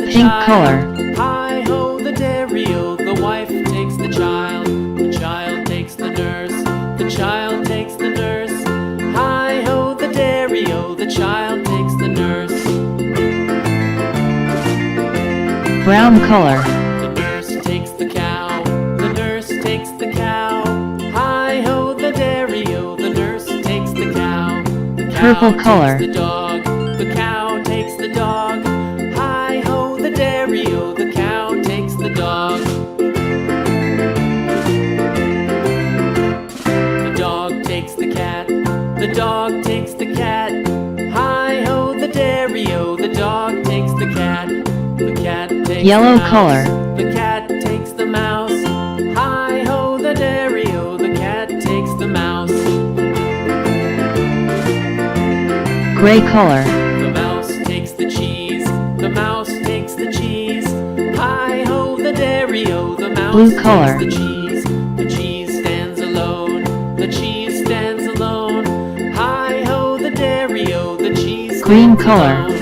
Pink child. color. Hi-ho, the dairy-o, the wife takes the child. The child takes the nurse. The child takes the nurse. Hi-ho, the dairy-o, the child takes the nurse. Brown color. The nurse takes the cow. The nurse takes the cow. Hi-ho, the dairy-o, the nurse takes the cow. The cow Purple color. takes the dog. The cow takes the dog. Hi-ho, the dairy-o, the cow takes the dog. The dog takes the cat. The dog takes the cat. Hi-ho, the dairy-o, the dog takes the cat. The cat takes Yellow the mouse. color. The cat takes the mouse. Hi-ho, the dairy-o, the cat takes the mouse. Gray color. The mouse takes the cheese. The mouse takes the cheese. Hi-ho, the dairy-o, the mouse Blue takes color. the cheese. The cheese stands alone. The cheese stands alone. Hi-ho, the dairy-o, the cheese Green stands color. alone.